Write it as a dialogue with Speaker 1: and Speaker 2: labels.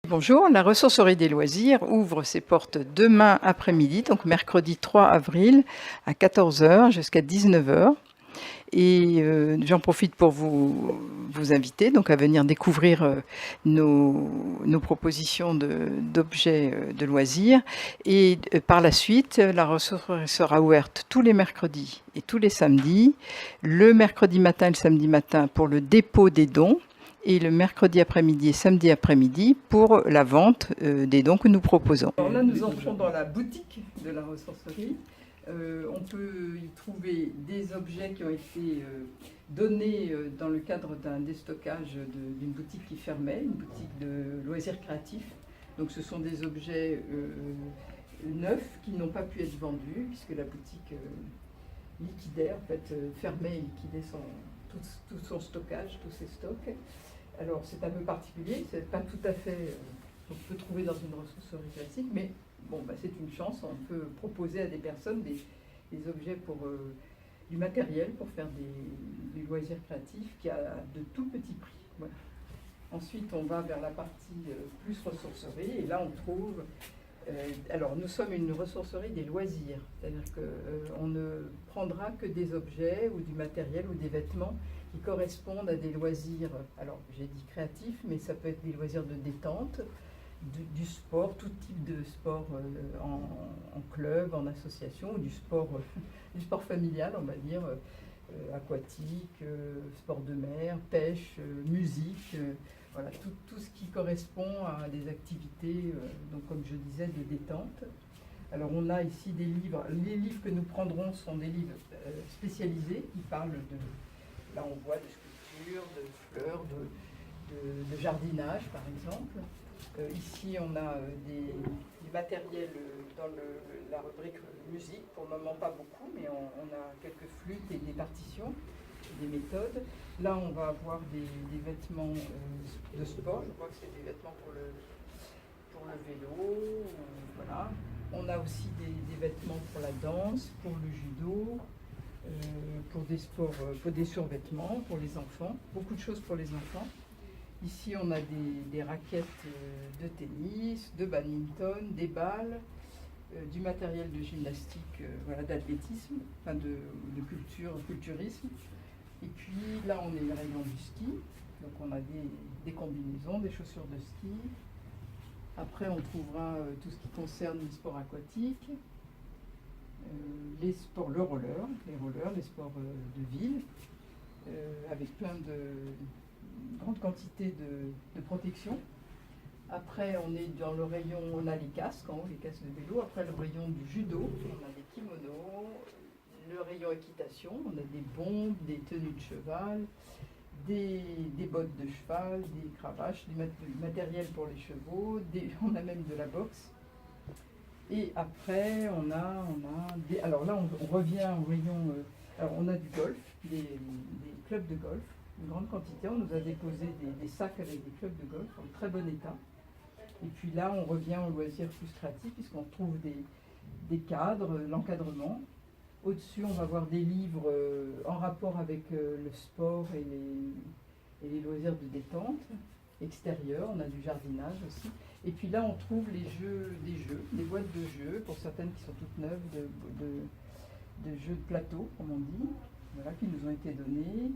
Speaker 1: Bonjour, la ressourcerie des loisirs ouvre ses portes demain après-midi, donc mercredi 3 avril à 14 h jusqu'à 19 h. Et j'en profite pour vous inviter donc à venir découvrir nos propositions d'objets de loisirs. Et par la suite, la ressourcerie sera ouverte tous les mercredis et tous les samedis, le mercredi matin et le samedi matin pour le dépôt des dons, et le mercredi après-midi et samedi après-midi pour la vente des dons que nous proposons. Alors là, nous entrons dans la boutique de la ressourcerie. On peut y trouver des objets qui ont été donnés dans le cadre d'un déstockage d'une boutique qui fermait, une boutique de loisirs créatifs. Donc ce sont des objets neufs qui n'ont pas pu être vendus puisque la boutique liquidait, en fait, fermait et liquidait tout son stockage, tous ses stocks. Alors c'est un peu particulier, c'est pas tout à fait ce qu'on peut trouver dans une ressourcerie classique, mais bon, c'est une chance, on peut proposer à des personnes des objets pour du matériel pour faire des loisirs créatifs qui a de tout petits prix. Voilà. Ensuite on va vers la partie plus ressourcerie et là on trouve alors nous sommes une ressourcerie des loisirs, c'est-à-dire qu'on ne prendra que des objets ou du matériel ou des vêtements qui correspondent à des loisirs, alors j'ai dit créatifs, mais ça peut être des loisirs de détente, du sport, tout type de sport en club, en association, ou du sport familial, on va dire, aquatique, sport de mer, pêche, musique, voilà, tout ce qui correspond à des activités, donc comme je disais, de détente. Alors on a ici des livres, les livres que nous prendrons sont des livres spécialisés qui parlent là on voit de sculpture, de fleurs, de jardinage par exemple. Ici on a des matériels dans la rubrique musique, pour le moment pas beaucoup, mais on a quelques flûtes et des partitions, des méthodes. Là on va avoir des vêtements de sport, je crois que c'est des vêtements pour le vélo, voilà. On a aussi des vêtements pour la danse, pour le judo, pour des sports, pour des survêtements pour les enfants, beaucoup de choses pour les enfants. Ici on a des raquettes de tennis, de badminton, des balles, du matériel de gymnastique, voilà, d'athlétisme, enfin de culturisme. Et puis là on est le rayon du ski, donc on a des combinaisons, des chaussures de ski. Après on trouvera tout ce qui concerne les sports aquatiques, les sports, les rollers, les sports de ville, avec plein grande quantité de protection. Après on est dans le rayon, on a les casques en haut, les casques de vélo. Après le rayon du judo, on a des kimonos, le rayon équitation, on a des bombes, des tenues de cheval, des bottes de cheval, des cravaches, du matériel pour les chevaux, on a même de la boxe. Et après on a alors là on revient au rayon, alors on a du golf, des clubs de golf, une grande quantité. On nous a déposé des sacs avec des clubs de golf en très bon état. Et puis là on revient au loisir plus créatif puisqu'on trouve des cadres, l'encadrement. Au-dessus, on va voir des livres en rapport avec le sport et les loisirs de détente extérieurs. On a du jardinage aussi. Et puis là, on trouve des boîtes de jeux, pour certaines qui sont toutes neuves, de jeux de plateau, comme on dit, voilà, qui nous ont été donnés.